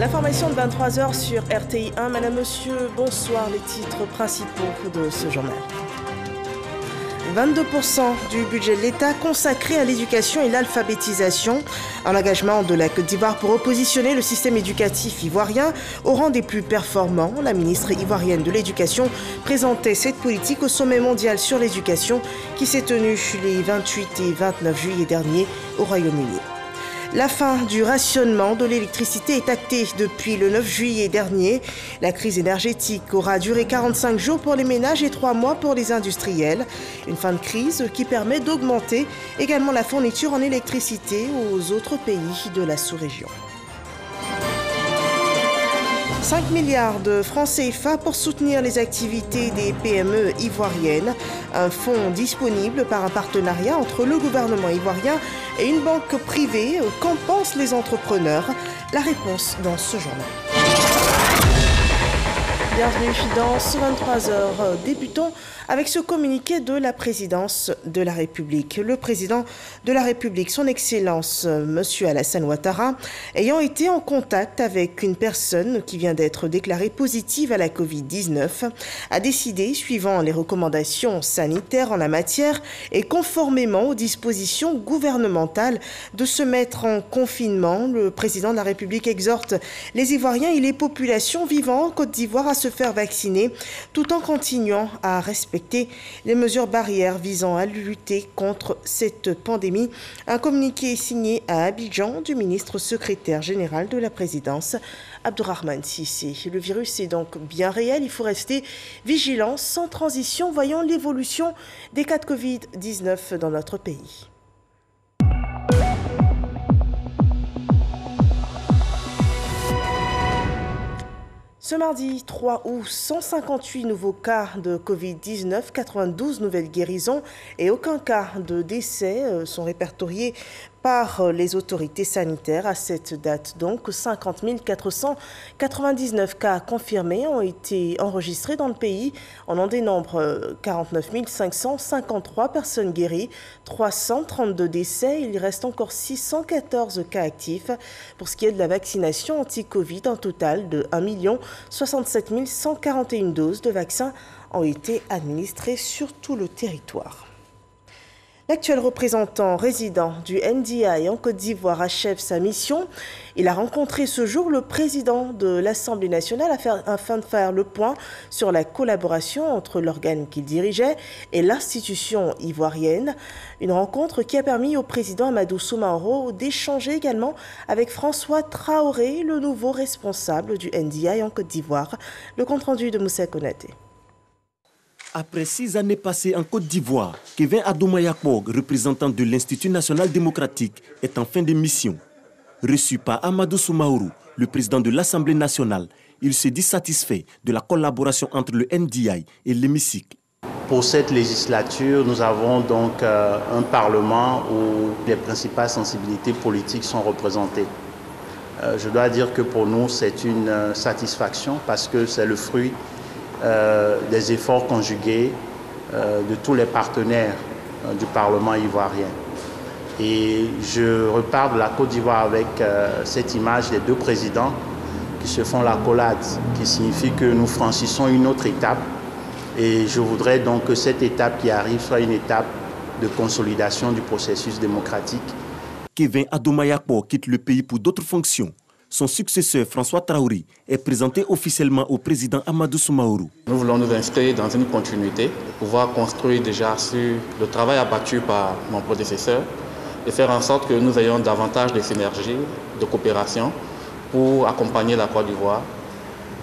L'information de 23h sur RTI 1. Madame, monsieur, bonsoir. Les titres principaux de ce journal. 22% du budget de l'État consacré à l'éducation et l'alphabétisation. Un engagement de la Côte d'Ivoire pour repositionner le système éducatif ivoirien au rang des plus performants. La ministre ivoirienne de l'Éducation présentait cette politique au sommet mondial sur l'éducation qui s'est tenu les 28 et 29 juillet dernier au Royaume-Uni. La fin du rationnement de l'électricité est actée depuis le 9 juillet dernier. La crise énergétique aura duré 45 jours pour les ménages et 3 mois pour les industriels. Une fin de crise qui permet d'augmenter également la fourniture en électricité aux autres pays de la sous-région. 5 milliards de francs CFA pour soutenir les activités des PME ivoiriennes. Un fonds disponible par un partenariat entre le gouvernement ivoirien et une banque privée. Qu'en pensent les entrepreneurs? La réponse dans ce journal. Bienvenue dans ce 23h. Débutons avec ce communiqué de la présidence de la République. Le président de la République, son Excellence, M. Alassane Ouattara, ayant été en contact avec une personne qui vient d'être déclarée positive à la Covid-19, a décidé, suivant les recommandations sanitaires en la matière et conformément aux dispositions gouvernementales, de se mettre en confinement. Le président de la République exhorte les Ivoiriens et les populations vivant en Côte d'Ivoire à se faire vacciner tout en continuant à respecter les mesures barrières visant à lutter contre cette pandémie. Un communiqué signé à Abidjan du ministre secrétaire général de la présidence, Abdourahmane Cissé. Le virus est donc bien réel, il faut rester vigilant. Sans transition, voyons l'évolution des cas de Covid-19 dans notre pays. Ce mardi 3 août, 158 nouveaux cas de Covid-19, 92 nouvelles guérisons et aucun cas de décès sont répertoriés par les autorités sanitaires. À cette date, donc, 50 499 cas confirmés ont été enregistrés dans le pays. On en dénombre 49 553 personnes guéries, 332 décès. Il reste encore 614 cas actifs. Pour ce qui est de la vaccination anti-Covid, un total de 1 067 141 doses de vaccins ont été administrées sur tout le territoire. L'actuel représentant résident du NDI en Côte d'Ivoire achève sa mission. Il a rencontré ce jour le président de l'Assemblée nationale afin de faire le point sur la collaboration entre l'organe qu'il dirigeait et l'institution ivoirienne. Une rencontre qui a permis au président Amadou Soumaoro d'échanger également avec François Traoré, le nouveau responsable du NDI en Côte d'Ivoire. Le compte-rendu de Moussa Konaté. Après 6 années passées en Côte d'Ivoire, Kevin Adoumayakpog, représentant de l'Institut national démocratique, est en fin de mission. Reçu par Amadou Soumaoro, le président de l'Assemblée nationale, il se dit satisfait de la collaboration entre le NDI et l'hémicycle. Pour cette législature, nous avons donc un Parlement où les principales sensibilités politiques sont représentées. Je dois dire que pour nous, c'est une satisfaction parce que c'est le fruit des efforts conjugués de tous les partenaires du Parlement ivoirien. Et je repars de la Côte d'Ivoire avec cette image des deux présidents qui se font l'accolade, qui signifie que nous franchissons une autre étape. Et je voudrais donc que cette étape qui arrive soit une étape de consolidation du processus démocratique. Kevin Adoumayakpog quitte le pays pour d'autres fonctions. Son successeur, François Traoré, est présenté officiellement au président Amadou Soumaoro. Nous voulons nous inscrire dans une continuité, pouvoir construire déjà sur le travail abattu par mon prédécesseur et faire en sorte que nous ayons davantage de synergie, de coopération pour accompagner la Côte d'Ivoire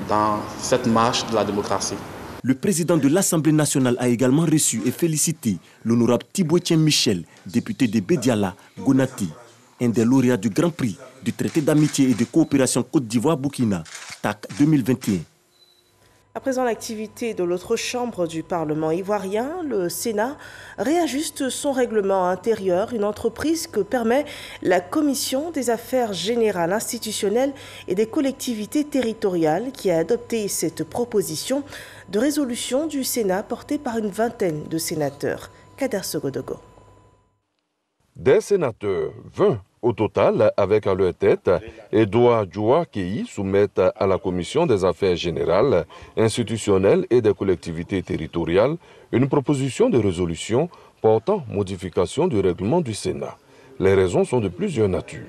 dans cette marche de la démocratie. Le président de l'Assemblée nationale a également reçu et félicité l'honorable Thibouetien Michel, député de Bédiala, Gonati, un des lauréats du Grand Prix du traité d'amitié et de coopération Côte d'Ivoire-Burkina, TAC 2021. À présent, l'activité de l'autre chambre du Parlement ivoirien, le Sénat, réajuste son règlement intérieur, une entreprise que permet la Commission des affaires générales institutionnelles et des collectivités territoriales qui a adopté cette proposition de résolution du Sénat portée par une vingtaine de sénateurs. Kader Sogodogo. Des sénateurs, 20 Au total, avec à leur tête, Edouard Djoua-Kéi soumettent à la Commission des affaires générales, institutionnelles et des collectivités territoriales une proposition de résolution portant modification du règlement du Sénat. Les raisons sont de plusieurs natures.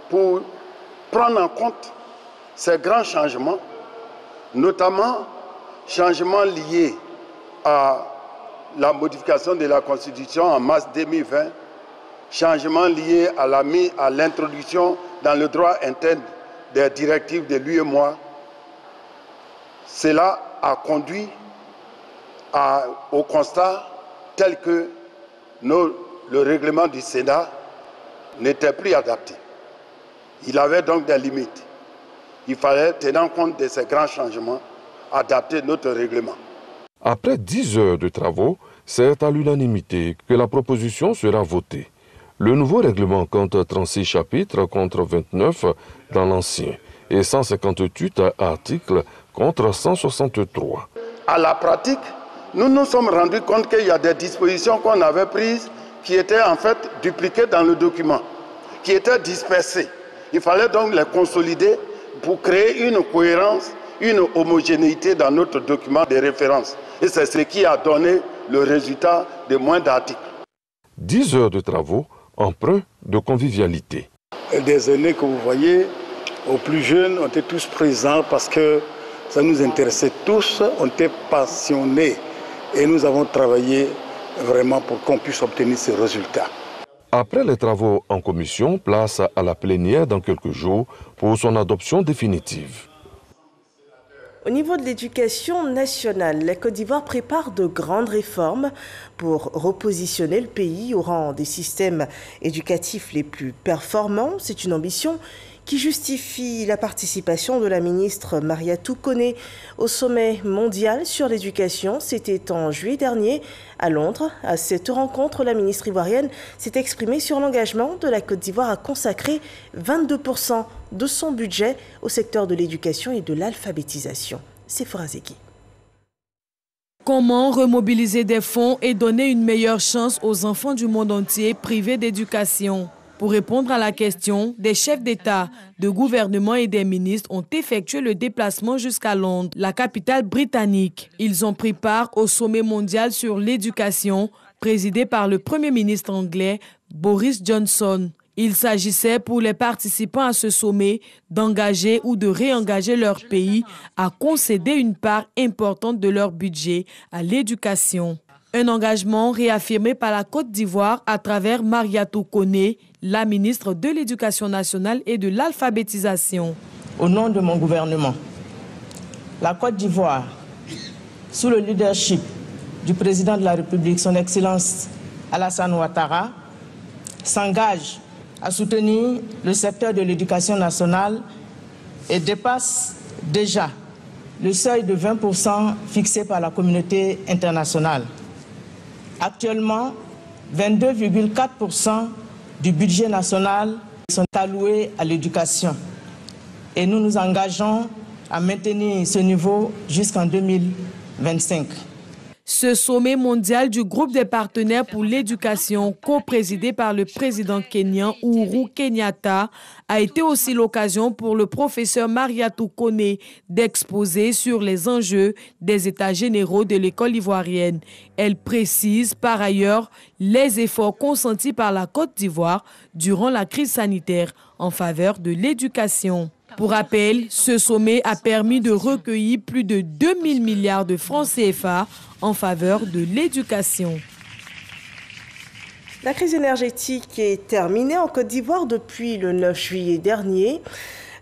Pour prendre en compte ces grands changements, notamment changements liés à la modification de la Constitution en mars 2020, changements liés à l'introduction dans le droit interne des directives de l'UEMOA, cela a conduit au constat tel que le règlement du Sénat n'était plus adapté. Il avait donc des limites. Il fallait tenir compte de ces grands changements, adapter notre règlement. Après 10 heures de travaux, c'est à l'unanimité que la proposition sera votée. Le nouveau règlement compte 36 chapitres contre 29 dans l'ancien et 158 articles contre 163. À la pratique, nous nous sommes rendus compte qu'il y a des dispositions qu'on avait prises qui étaient en fait dupliquées dans le document, qui étaient dispersées. Il fallait donc les consolider pour créer une cohérence, une homogénéité dans notre document de référence. Et c'est ce qui a donné le résultat de moins d'articles. 10 heures de travaux, empreints de convivialité. Des aînés que vous voyez, aux plus jeunes, on était tous présents parce que ça nous intéressait tous, on était passionnés et nous avons travaillé vraiment pour qu'on puisse obtenir ces résultats. Après les travaux en commission, place à la plénière dans quelques jours pour son adoption définitive. Au niveau de l'éducation nationale, la Côte d'Ivoire prépare de grandes réformes pour repositionner le pays au rang des systèmes éducatifs les plus performants. C'est une ambition qui justifie la participation de la ministre Mariatou Koné au sommet mondial sur l'éducation. C'était en juillet dernier à Londres. À cette rencontre, la ministre ivoirienne s'est exprimée sur l'engagement de la Côte d'Ivoire à consacrer 22% de son budget au secteur de l'éducation et de l'alphabétisation. C'est Forazeki. Comment remobiliser des fonds et donner une meilleure chance aux enfants du monde entier privés d'éducation? Pour répondre à la question, des chefs d'État, de gouvernement et des ministres ont effectué le déplacement jusqu'à Londres, la capitale britannique. Ils ont pris part au sommet mondial sur l'éducation, présidé par le Premier ministre anglais Boris Johnson. Il s'agissait pour les participants à ce sommet d'engager ou de réengager leur pays à concéder une part importante de leur budget à l'éducation. Un engagement réaffirmé par la Côte d'Ivoire à travers Mariatou Koné, la ministre de l'Éducation nationale et de l'alphabétisation. Au nom de mon gouvernement, la Côte d'Ivoire, sous le leadership du président de la République, son Excellence Alassane Ouattara, s'engage à soutenir le secteur de l'éducation nationale et dépasse déjà le seuil de 20% fixé par la communauté internationale. Actuellement, 22,4% du budget national sont alloués à l'éducation et nous nous engageons à maintenir ce niveau jusqu'en 2025. Ce sommet mondial du groupe des partenaires pour l'éducation, co-présidé par le président kényan Uhuru Kenyatta, a été aussi l'occasion pour le professeur Mariatou Koné d'exposer sur les enjeux des états généraux de l'école ivoirienne. Elle précise par ailleurs les efforts consentis par la Côte d'Ivoire durant la crise sanitaire en faveur de l'éducation. Pour rappel, ce sommet a permis de recueillir plus de 2000 milliards de francs CFA en faveur de l'éducation. La crise énergétique est terminée en Côte d'Ivoire depuis le 9 juillet dernier.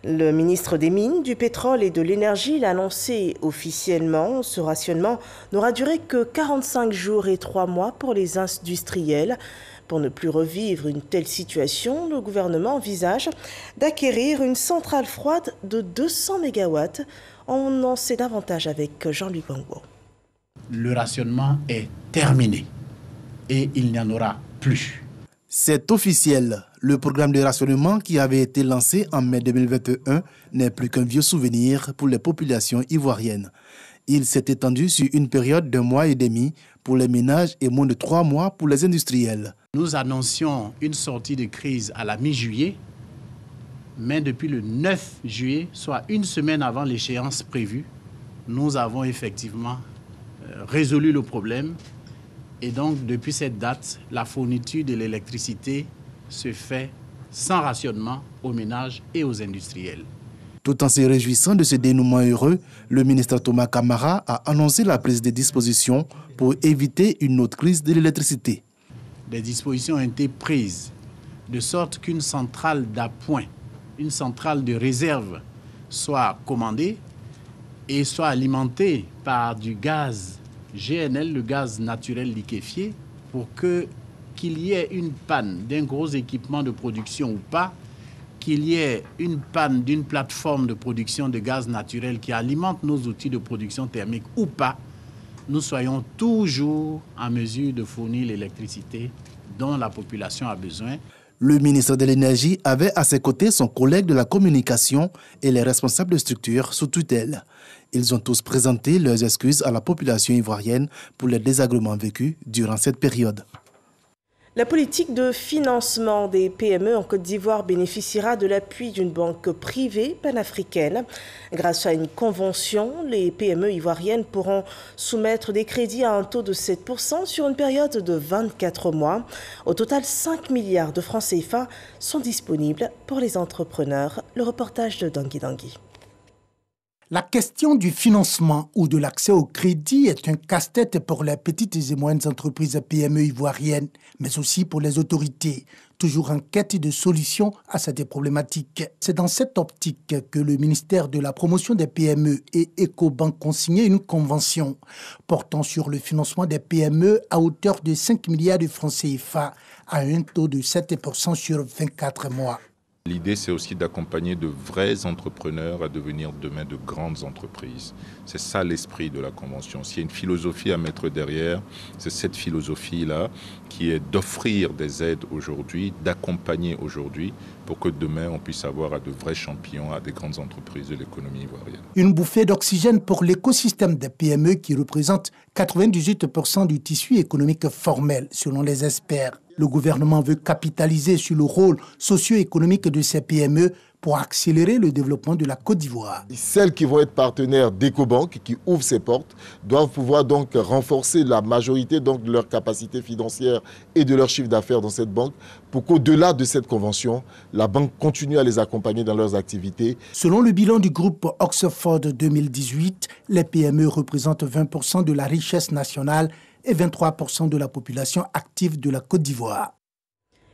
Le ministre des Mines, du Pétrole et de l'Énergie l'a annoncé officiellement. Ce rationnement n'aura duré que 45 jours et 3 mois pour les industriels. Pour ne plus revivre une telle situation, le gouvernement envisage d'acquérir une centrale froide de 200 MW. On en sait davantage avec Jean-Luc Bangbo. Le rationnement est terminé et il n'y en aura plus. C'est officiel. Le programme de rationnement qui avait été lancé en mai 2021 n'est plus qu'un vieux souvenir pour les populations ivoiriennes. Il s'est étendu sur une période d'1 mois et demi pour les ménages et moins de 3 mois pour les industriels. Nous annoncions une sortie de crise à la mi-juillet, mais depuis le 9 juillet, soit une semaine avant l'échéance prévue, nous avons effectivement résolu le problème. Et donc, depuis cette date, la fourniture de l'électricité se fait sans rationnement aux ménages et aux industriels. Tout en se réjouissant de ce dénouement heureux, le ministre Thomas Camara a annoncé la prise de dispositions pour éviter une autre crise de l'électricité. Des dispositions ont été prises de sorte qu'une centrale d'appoint, une centrale de réserve soit commandée et soit alimentée par du gaz GNL, le gaz naturel liquéfié, pour qu'il y ait une panne d'un gros équipement de production ou pas, qu'il y ait une panne d'une plateforme de production de gaz naturel qui alimente nos outils de production thermique ou pas, nous soyons toujours en mesure de fournir l'électricité dont la population a besoin. Le ministre de l'Énergie avait à ses côtés son collègue de la communication et les responsables de structures sous tutelle. Ils ont tous présenté leurs excuses à la population ivoirienne pour les désagréments vécus durant cette période. La politique de financement des PME en Côte d'Ivoire bénéficiera de l'appui d'une banque privée panafricaine. Grâce à une convention, les PME ivoiriennes pourront soumettre des crédits à un taux de 7% sur une période de 24 mois. Au total, 5 milliards de francs CFA sont disponibles pour les entrepreneurs. Le reportage de Dangui Dangui. La question du financement ou de l'accès au crédit est un casse-tête pour les petites et moyennes entreprises PME ivoiriennes, mais aussi pour les autorités, toujours en quête de solutions à cette problématique. C'est dans cette optique que le ministère de la Promotion des PME et Ecobank ont signé une convention portant sur le financement des PME à hauteur de 5 milliards de francs CFA à un taux de 7% sur 24 mois. L'idée, c'est aussi d'accompagner de vrais entrepreneurs à devenir demain de grandes entreprises. C'est ça l'esprit de la Convention. S'il y a une philosophie à mettre derrière, c'est cette philosophie-là qui est d'offrir des aides aujourd'hui, d'accompagner aujourd'hui, pour que demain, on puisse avoir à de vrais champions, à des grandes entreprises de l'économie ivoirienne. Une bouffée d'oxygène pour l'écosystème des PME qui représente 98% du tissu économique formel, selon les experts. Le gouvernement veut capitaliser sur le rôle socio-économique de ces PME pour accélérer le développement de la Côte d'Ivoire. Celles qui vont être partenaires d'Ecobank, qui ouvrent ses portes, doivent pouvoir donc renforcer la majorité donc, de leur capacité financière et de leur chiffre d'affaires dans cette banque pour qu'au-delà de cette convention, la banque continue à les accompagner dans leurs activités. Selon le bilan du groupe Oxford 2018, les PME représentent 20% de la richesse nationale et 23% de la population active de la Côte d'Ivoire.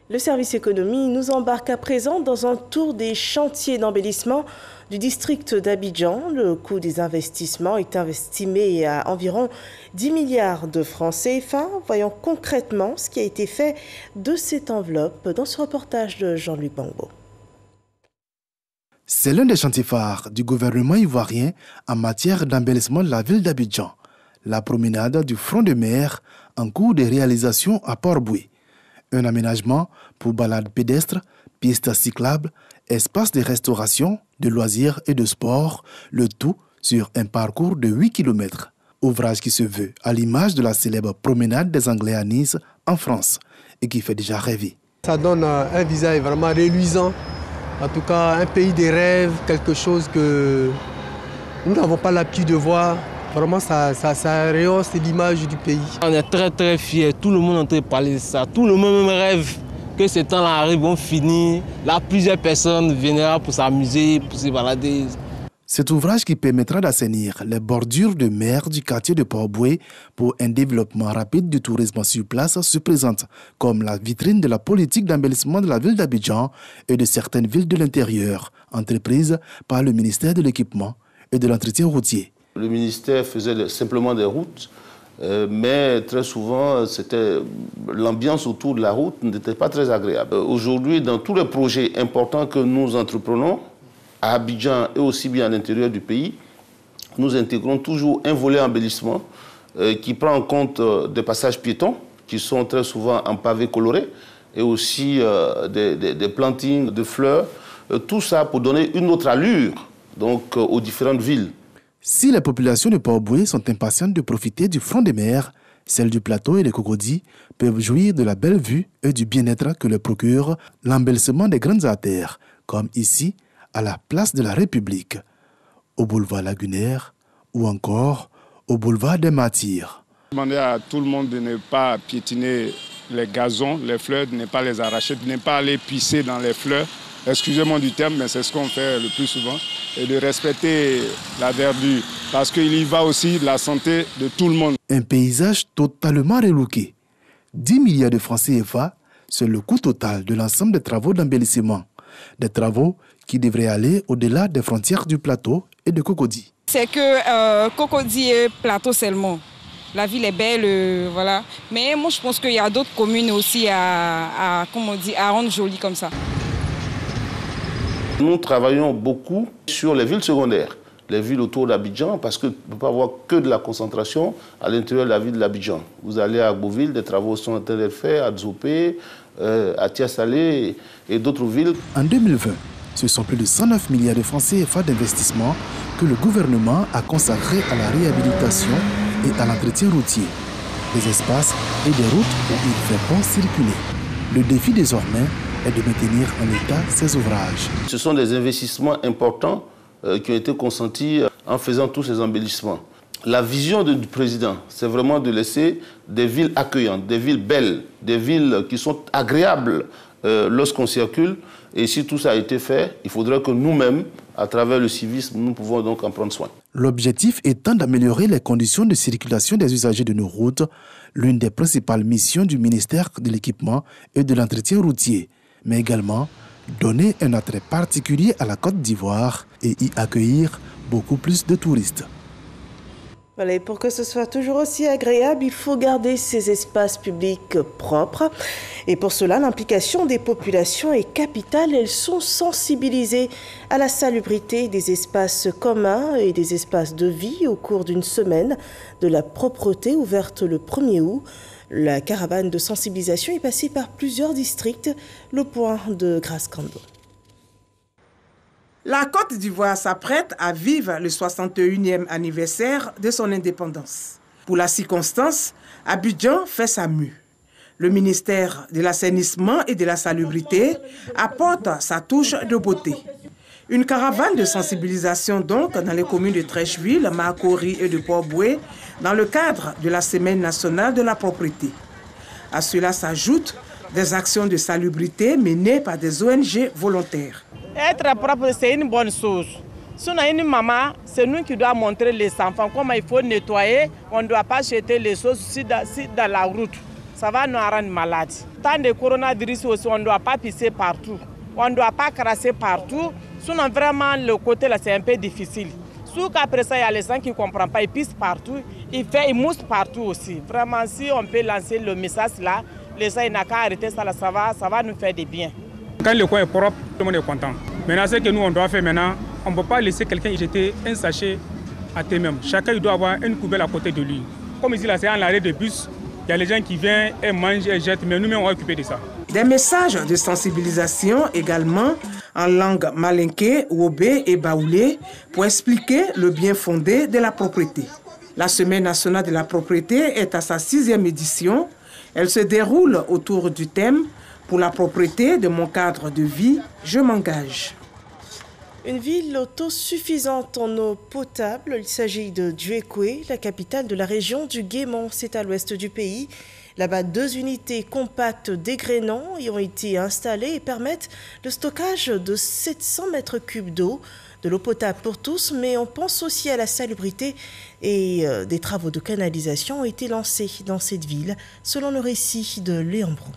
Le service économie nous embarque à présent dans un tour des chantiers d'embellissement du district d'Abidjan. Le coût des investissements est estimé à environ 10 milliards de francs CFA. Voyons concrètement ce qui a été fait de cette enveloppe dans ce reportage de Jean-Luc Bangbo. C'est l'un des chantiers phares du gouvernement ivoirien en matière d'embellissement de la ville d'Abidjan. La promenade du front de mer en cours de réalisation à Port-Boué. Un aménagement pour balades pédestres, pistes cyclables, espaces de restauration, de loisirs et de sport, le tout sur un parcours de 8 km. Ouvrage qui se veut à l'image de la célèbre promenade des Anglais à Nice en France et qui fait déjà rêver. Ça donne un visage vraiment reluisant, en tout cas un pays des rêves, quelque chose que nous n'avons pas l'habitude de voir. Vraiment, ça rehausse l'image du pays. On est très très fiers, tout le monde est en train de parler de ça. Tout le monde rêve que ces temps-là arrivent, vont finir. Là, plusieurs personnes viendront pour s'amuser, pour se balader. Cet ouvrage qui permettra d'assainir les bordures de mer du quartier de Port-Boué pour un développement rapide du tourisme sur place se présente comme la vitrine de la politique d'embellissement de la ville d'Abidjan et de certaines villes de l'intérieur, entreprises par le ministère de l'Équipement et de l'Entretien routier. Le ministère faisait simplement des routes, mais très souvent, l'ambiance autour de la route n'était pas très agréable. Aujourd'hui, dans tous les projets importants que nous entreprenons, à Abidjan et aussi bien à l'intérieur du pays, nous intégrons toujours un volet embellissement qui prend en compte des passages piétons, qui sont très souvent en pavés colorés, et aussi des plantings de fleurs, tout ça pour donner une autre allure donc, aux différentes villes. Si les populations de Port-Boué sont impatientes de profiter du front des mers, celles du plateau et des Cocody peuvent jouir de la belle vue et du bien-être que leur procure l'embellissement des grandes artères, comme ici, à la place de la République, au boulevard Lagunaire ou encore au boulevard des Martyrs. Demander à tout le monde de ne pas piétiner les gazons, les fleurs, de ne pas les arracher, de ne pas aller pisser dans les fleurs. Excusez-moi du terme, mais c'est ce qu'on fait le plus souvent. Et de respecter la verdure, parce qu'il y va aussi de la santé de tout le monde. Un paysage totalement relooké. 10 milliards de francs CFA, c'est le coût total de l'ensemble des travaux d'embellissement. Des travaux qui devraient aller au-delà des frontières du plateau et de Cocody. C'est que Cocody et plateau seulement. La ville est belle, voilà. Mais moi, je pense qu'il y a d'autres communes aussi à rendre joli comme ça. Nous travaillons beaucoup sur les villes secondaires, les villes autour d'Abidjan, parce qu'on ne peut pas avoir que de la concentration à l'intérieur de la ville d'Abidjan. Vous allez à Beauville, des travaux sont en train d'être faits, à Dzopé, à Tiasalé et d'autres villes. En 2020, ce sont plus de 109 milliards de francs CFA d'investissement que le gouvernement a consacrés à la réhabilitation et à l'entretien routier, des espaces et des routes où il fait bon circuler. Le défi désormais est de maintenir en état ces ouvrages. Ce sont des investissements importants qui ont été consentis en faisant tous ces embellissements. La vision du président, c'est vraiment de laisser des villes accueillantes, des villes belles, des villes qui sont agréables lorsqu'on circule. Et si tout ça a été fait, il faudrait que nous-mêmes, à travers le civisme, nous pouvons donc en prendre soin. L'objectif étant d'améliorer les conditions de circulation des usagers de nos routes, l'une des principales missions du ministère de l'Équipement et de l'Entretien routier, mais également donner un attrait particulier à la Côte d'Ivoire et y accueillir beaucoup plus de touristes. Voilà, et pour que ce soit toujours aussi agréable, il faut garder ces espaces publics propres. Et pour cela, l'implication des populations est capitale. Elles sont sensibilisées à la salubrité des espaces communs et des espaces de vie au cours d'une semaine de la propreté ouverte le 1er août. La caravane de sensibilisation est passée par plusieurs districts. Le point de Grace Kando. La Côte d'Ivoire s'apprête à vivre le 61e anniversaire de son indépendance. Pour la circonstance, Abidjan fait sa mue. Le ministère de l'Assainissement et de la Salubrité apporte sa touche de beauté. Une caravane de sensibilisation donc dans les communes de Trècheville, Makori et de Port-Boué dans le cadre de la Semaine nationale de la propreté. À cela s'ajoutent des actions de salubrité menées par des ONG volontaires. Être propre, c'est une bonne chose. Si on a une maman, c'est nous qui devons montrer les enfants comment il faut nettoyer. On ne doit pas jeter les choses dans la route. Ça va nous rendre malades. Tant de coronavirus aussi, on ne doit pas pisser partout. On ne doit pas crasser partout. Sinon, vraiment, le côté là, c'est un peu difficile. Sauf qu'après ça, il y a les gens qui ne comprennent pas. Ils pissent partout. Ils moussent partout aussi. Vraiment, si on peut lancer le message là, les gens n'ont qu'à arrêter ça, là, ça va nous faire du bien. Quand le coin est propre, tout le monde est content. Maintenant, ce que nous, on doit faire maintenant, on ne peut pas laisser quelqu'un y jeter un sachet à terre-même. Chacun il doit avoir une poubelle à côté de lui. Comme ici, là, c'est en arrêt de bus, il y a les gens qui viennent et mangent et jettent, mais nous-mêmes, on va occuper de ça. Des messages de sensibilisation également en langue malinké, wobé et baoulé pour expliquer le bien fondé de la propreté. La Semaine nationale de la propreté est à sa 6e édition. Elle se déroule autour du thème « Pour la propreté de mon cadre de vie, je m'engage ». Une ville autosuffisante en eau potable, il s'agit de Djuekwe, la capitale de la région du Guémon, c'est à l'ouest du pays. Là-bas, 2 unités compactes dégrainants y ont été installées et permettent le stockage de 700 mètres cubes d'eau, de l'eau potable pour tous, mais on pense aussi à la salubrité et des travaux de canalisation ont été lancés dans cette ville, selon le récit de Léon Brou.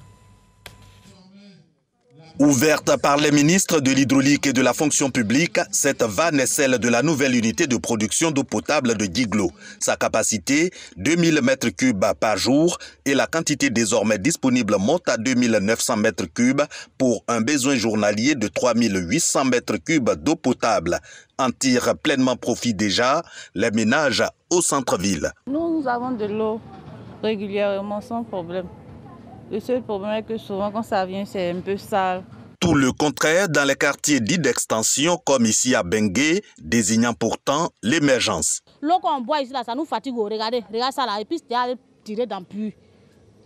Ouverte par les ministres de l'Hydraulique et de la Fonction publique, cette vanne est celle de la nouvelle unité de production d'eau potable de Diglo. Sa capacité, 2000 m3 par jour et la quantité désormais disponible monte à 2900 m3 pour un besoin journalier de 3800 m3 d'eau potable. En tirent pleinement profit déjà les ménages au centre-ville. Nous avons de l'eau régulièrement sans problème. Le seul problème est que souvent quand ça vient, c'est un peu sale. Tout tout le contraire dans les quartiers dits d'extension comme ici à Bengué, désignant pourtant l'émergence. L'eau qu'on boit ici, là, ça nous fatigue. Regardez ça là, et puis c'est tiré dans le puits.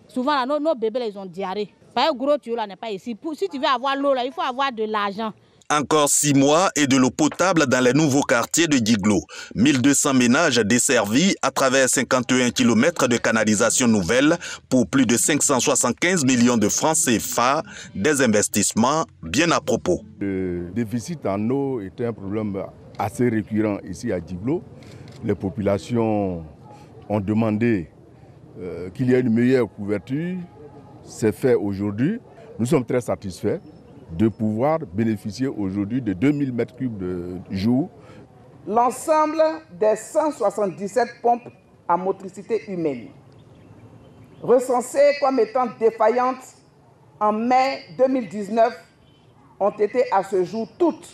Souvent, là, nos bébés, là, ils ont diarrhée. Pas un gros tuyau là n'est pas ici. Si tu veux avoir l'eau, là, il faut avoir de l'argent. Encore 6 mois et de l'eau potable dans les nouveaux quartiers de Djiglo. 1200 ménages desservis à travers 51 km de canalisation nouvelle pour plus de 575 millions de francs CFA, des investissements bien à propos. Le déficit en eau est un problème assez récurrent ici à Djiglo. Les populations ont demandé qu'il y ait une meilleure couverture. C'est fait aujourd'hui. Nous sommes très satisfaits de pouvoir bénéficier aujourd'hui de 2000 m3 de jour. L'ensemble des 177 pompes à motricité humaine, recensées comme étant défaillantes en mai 2019, ont été à ce jour toutes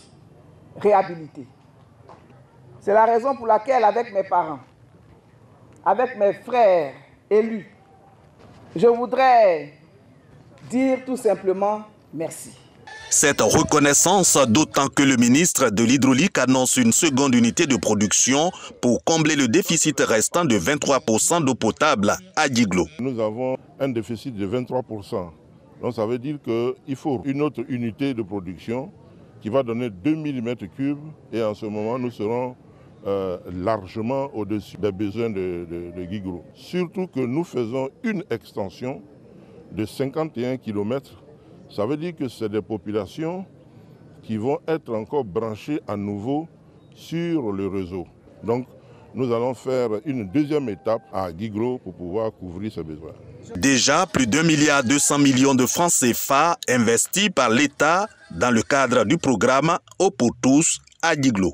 réhabilitées. C'est la raison pour laquelle, avec mes parents, avec mes frères élus, je voudrais dire tout simplement merci. Cette reconnaissance, d'autant que le ministre de l'Hydraulique annonce une seconde unité de production pour combler le déficit restant de 23% d'eau potable à Djiglo. Nous avons un déficit de 23%. Donc ça veut dire qu'il faut une autre unité de production qui va donner 2000 m3 et en ce moment nous serons largement au-dessus des besoins de Djiglo. Surtout que nous faisons une extension de 51 km. Ça veut dire que c'est des populations qui vont être encore branchées à nouveau sur le réseau. Donc nous allons faire une deuxième étape à Djiglo pour pouvoir couvrir ces besoins. Déjà, plus d'1,2 milliard de francs CFA investis par l'État dans le cadre du programme Eau pour tous à Djiglo.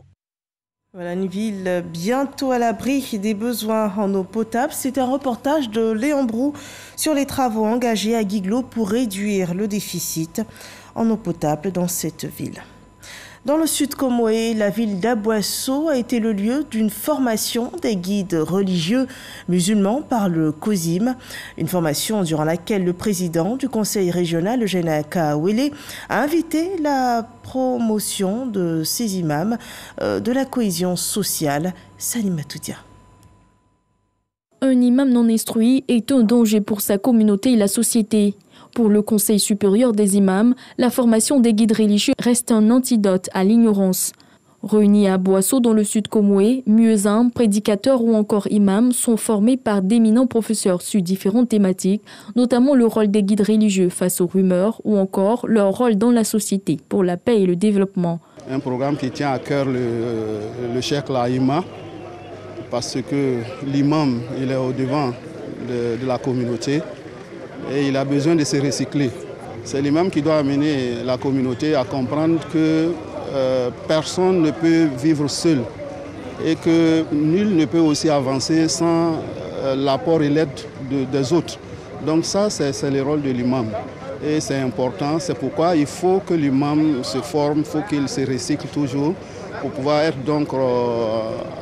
Voilà une ville bientôt à l'abri des besoins en eau potable. C'est un reportage de Léon Brou sur les travaux engagés à Djiglo pour réduire le déficit en eau potable dans cette ville. Dans le sud Comoé, la ville d'Aboisseau a été le lieu d'une formation des guides religieux musulmans par le COSIM. Une formation durant laquelle le président du conseil régional, Eugène Kaawele, a invité la promotion de ces imams de la cohésion sociale. Salima Toudia. Un imam non instruit est un danger pour sa communauté et la société. Pour le Conseil supérieur des imams, la formation des guides religieux reste un antidote à l'ignorance. Réunis à Boisseau dans le sud Comoé, muezzins, prédicateurs ou encore imams sont formés par d'éminents professeurs sur différentes thématiques, notamment le rôle des guides religieux face aux rumeurs ou encore leur rôle dans la société pour la paix et le développement. Un programme qui tient à cœur le Cheikh Lahima parce que l'imam il est au devant de la communauté. Et il a besoin de se recycler. C'est l'imam qui doit amener la communauté à comprendre que personne ne peut vivre seul et que nul ne peut aussi avancer sans l'apport et l'aide des autres. Donc ça, c'est le rôle de l'imam. Et c'est important, c'est pourquoi il faut que l'imam se forme, il faut qu'il se recycle toujours pour pouvoir être donc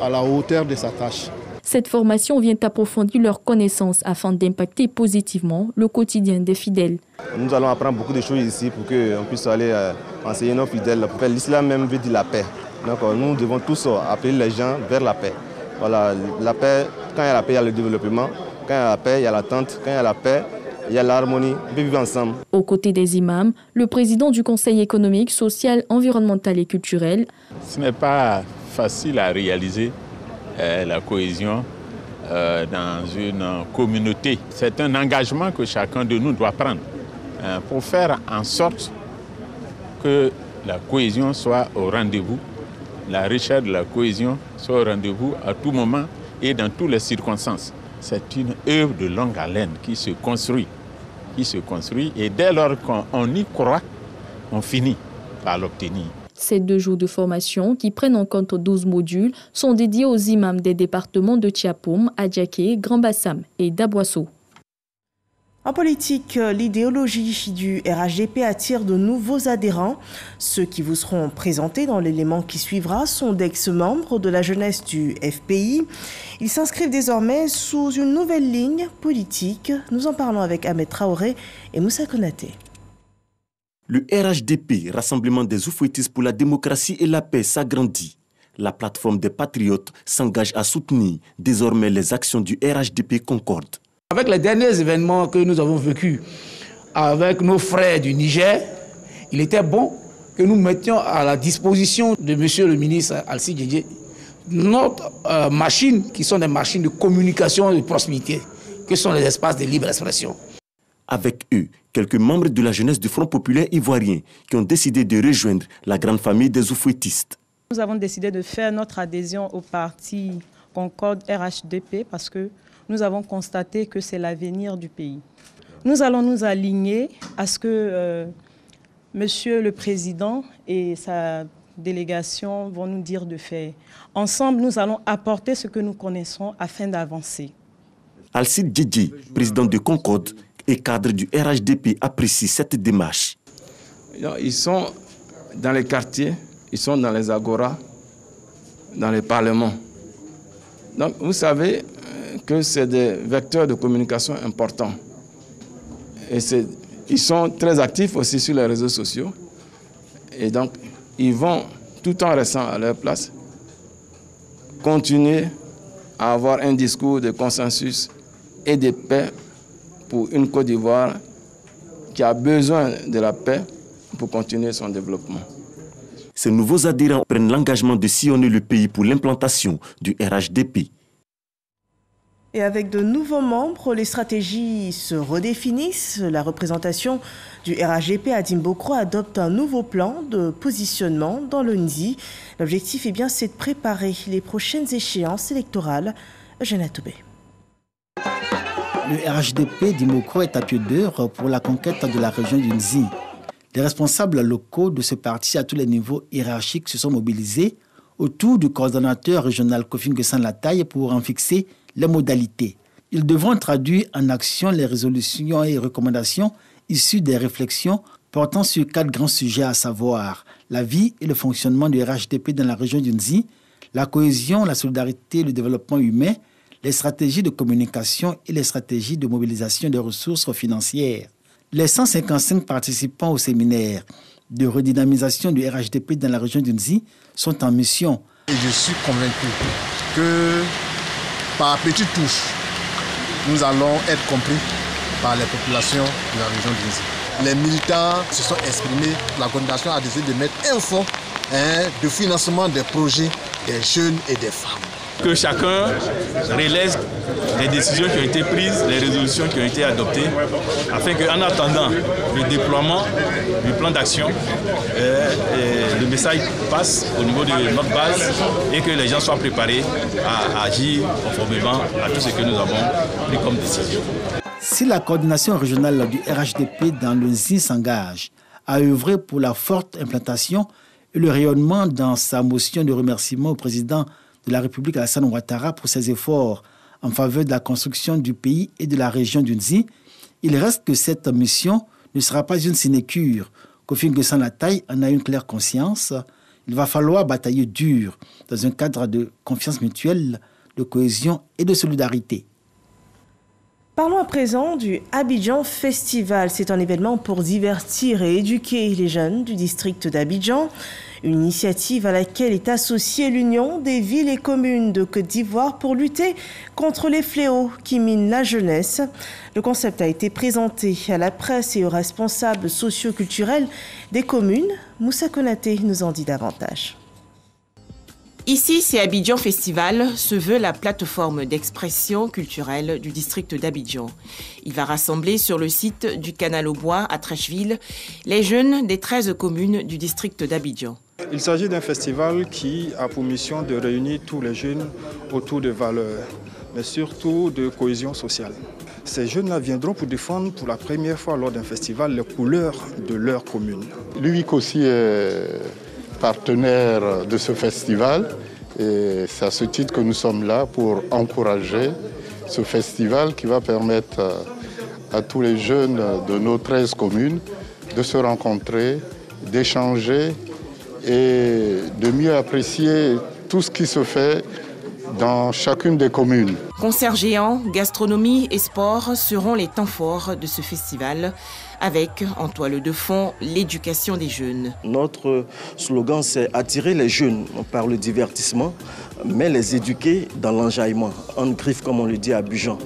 à la hauteur de sa tâche. Cette formation vient approfondir leurs connaissances afin d'impacter positivement le quotidien des fidèles. Nous allons apprendre beaucoup de choses ici pour qu'on puisse aller enseigner nos fidèles. L'islam même veut dire la paix. Donc nous devons tous appeler les gens vers la paix. Voilà, la paix, quand il y a la paix, il y a le développement. Quand il y a la paix, il y a l'attente. Quand il y a la paix, il y a l'harmonie. On peut vivre ensemble. Aux côtés des imams, le président du Conseil économique, social, environnemental et culturel. Ce n'est pas facile à réaliser. La cohésion dans une communauté. C'est un engagement que chacun de nous doit prendre pour faire en sorte que la cohésion soit au rendez-vous, la richesse de la cohésion soit au rendez-vous à tout moment et dans toutes les circonstances. C'est une œuvre de longue haleine qui se construit et dès lors qu'on y croit, on finit par l'obtenir. Ces 2 jours de formation, qui prennent en compte 12 modules, sont dédiés aux imams des départements de Tchiapoum, Adjaké, Grand Bassam et d'Aboisseau. En politique, l'idéologie du RHDP attire de nouveaux adhérents. Ceux qui vous seront présentés dans l'élément qui suivra sont d'ex-membres de la jeunesse du FPI. Ils s'inscrivent désormais sous une nouvelle ligne politique. Nous en parlons avec Ahmed Traoré et Moussa Konaté. Le RHDP, Rassemblement des Oufouettistes pour la démocratie et la paix, s'agrandit. La plateforme des patriotes s'engage à soutenir désormais les actions du RHDP Concorde. Avec les derniers événements que nous avons vécus avec nos frères du Niger, il était bon que nous mettions à la disposition de monsieur le ministre Alcide Djedje notre machine, qui sont des machines de communication et de proximité, que sont les espaces de libre expression. Avec eux, quelques membres de la jeunesse du Front populaire ivoirien qui ont décidé de rejoindre la grande famille des oufouettistes. Nous avons décidé de faire notre adhésion au parti Concorde RHDP parce que nous avons constaté que c'est l'avenir du pays. Nous allons nous aligner à ce que Monsieur le Président et sa délégation vont nous dire de faire. Ensemble, nous allons apporter ce que nous connaissons afin d'avancer. Alcide Djedje, président de Concorde et cadre du RHDP, apprécie cette démarche. Ils sont dans les quartiers, ils sont dans les agoras, dans les parlements. Donc, vous savez que c'est des vecteurs de communication importants. Et ils sont très actifs aussi sur les réseaux sociaux. Et donc, ils vont, tout en restant à leur place, continuer à avoir un discours de consensus et de paix pour une Côte d'Ivoire qui a besoin de la paix pour continuer son développement. Ces nouveaux adhérents prennent l'engagement de sillonner le pays pour l'implantation du RHDP. Et avec de nouveaux membres, les stratégies se redéfinissent. La représentation du RHDP à Dimbokro adopte un nouveau plan de positionnement dans le NZI. L'objectif, c'est de préparer les prochaines échéances électorales. Eugène Toubé. Le RHDP Dimbokro est à pied d'heure pour la conquête de la région du NZI. Les responsables locaux de ce parti à tous les niveaux hiérarchiques se sont mobilisés autour du coordonnateur régional Kofi N'Guessan Lataille pour en fixer les modalités. Ils devront traduire en action les résolutions et recommandations issues des réflexions portant sur 4 grands sujets, à savoir la vie et le fonctionnement du RHDP dans la région du NZI, la cohésion, la solidarité et le développement humain, les stratégies de communication et les stratégies de mobilisation des ressources financières. Les 155 participants au séminaire de redynamisation du RHDP dans la région du NZI sont en mission. Et je suis convaincu que par petites touches, nous allons être compris par les populations de la région du NZI. Les militants se sont exprimés, la coordination a décidé de mettre un fonds de financement des projets des jeunes et des femmes. Que chacun relaise les décisions qui ont été prises, les résolutions qui ont été adoptées, afin qu'en attendant le déploiement du plan d'action, le message passe au niveau de notre base et que les gens soient préparés à agir conformément à tout ce que nous avons pris comme décision. Si la coordination régionale du RHDP dans le NZI s'engage à œuvrer pour la forte implantation et le rayonnement dans sa motion de remerciement au président de la République Alassane Ouattara pour ses efforts en faveur de la construction du pays et de la région du NZI, il reste que cette mission ne sera pas une sinécure. Kofi N'Guessan Lataille en a une claire conscience. Il va falloir batailler dur dans un cadre de confiance mutuelle, de cohésion et de solidarité. Parlons à présent du Abidjan Festival. C'est un événement pour divertir et éduquer les jeunes du district d'Abidjan. Une initiative à laquelle est associée l'Union des villes et communes de Côte d'Ivoire pour lutter contre les fléaux qui minent la jeunesse. Le concept a été présenté à la presse et aux responsables socio-culturels des communes. Moussa Konaté nous en dit davantage. Ici, c'est Abidjan Festival, se veut la plateforme d'expression culturelle du district d'Abidjan. Il va rassembler sur le site du Canal au Bois à Trècheville les jeunes des 13 communes du district d'Abidjan. Il s'agit d'un festival qui a pour mission de réunir tous les jeunes autour de valeurs, mais surtout de cohésion sociale. Ces jeunes-là viendront pour défendre pour la première fois lors d'un festival les couleurs de leur commune. L'UIC aussi est partenaire de ce festival et c'est à ce titre que nous sommes là pour encourager ce festival qui va permettre à tous les jeunes de nos 13 communes de se rencontrer, d'échanger et de mieux apprécier tout ce qui se fait dans chacune des communes. Concerts géants, gastronomie et sport seront les temps forts de ce festival, avec en toile de fond l'éducation des jeunes. Notre slogan, c'est attirer les jeunes par le divertissement, mais les éduquer dans l'enjaillement, en griffe comme on le dit à Abidjan.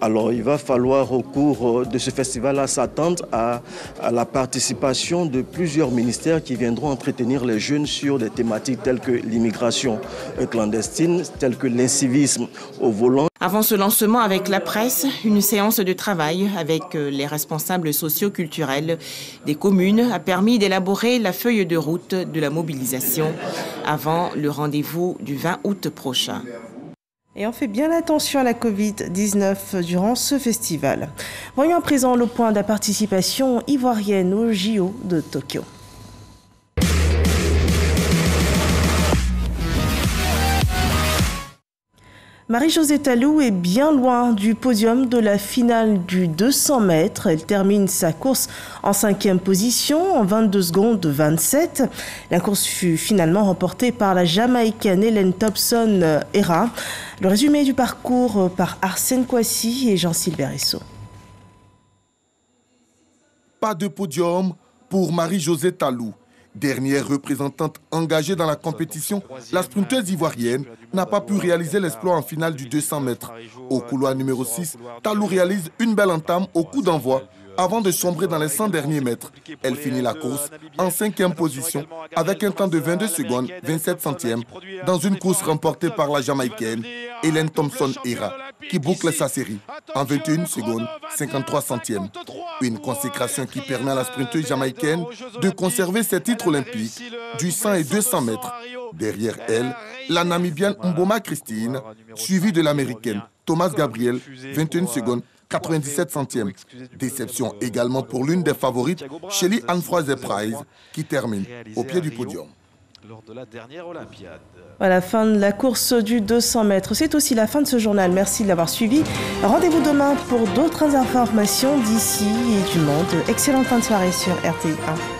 Alors il va falloir au cours de ce festival-là s'attendre à la participation de plusieurs ministères qui viendront entretenir les jeunes sur des thématiques telles que l'immigration clandestine, telles que l'incivisme au volant. Avant ce lancement avec la presse, une séance de travail avec les responsables socio-culturels des communes a permis d'élaborer la feuille de route de la mobilisation avant le rendez-vous du 20 août prochain. Et on fait bien attention à la Covid-19 durant ce festival. Voyons à présent le point de la participation ivoirienne au JO de Tokyo. Marie-Josée Talou est bien loin du podium de la finale du 200 mètres. Elle termine sa course en 5e position, en 22 secondes 27. La course fut finalement remportée par la Jamaïcaine Hélène Thompson-Hera. Le résumé du parcours par Arsène Kouassi et Jean-Sylvain Esso. Pas de podium pour Marie-Josée Talou. Dernière représentante engagée dans la compétition, la sprinteuse ivoirienne n'a pas pu réaliser l'exploit en finale du 200 mètres. Au couloir numéro 6, Talou réalise une belle entame au coup d'envoi avant de sombrer dans les 100 derniers mètres. Elle finit la course en 5e position avec un temps de 22 secondes 27 centièmes dans une course remportée par la Jamaïcaine Hélène Thompson-Hera qui boucle sa série en 21 secondes 53 centièmes. Une consécration qui permet à la sprinteuse jamaïcaine de conserver ses titres olympiques du 100 et 200 mètres. Derrière elle, la Namibienne Mboma Christine, suivie de l'Américaine Thomas Gabriel, 21 secondes 97 centièmes. Déception également pour l'une des favorites, Shelly Anne-Froise Price, qui termine au pied du podium. Lors de la dernière Olympiade. À la fin de la course du 200 mètres, c'est aussi la fin de ce journal. Merci de l'avoir suivi. Rendez-vous demain pour d'autres informations d'ici et du monde. Excellente fin de soirée sur RTI 1.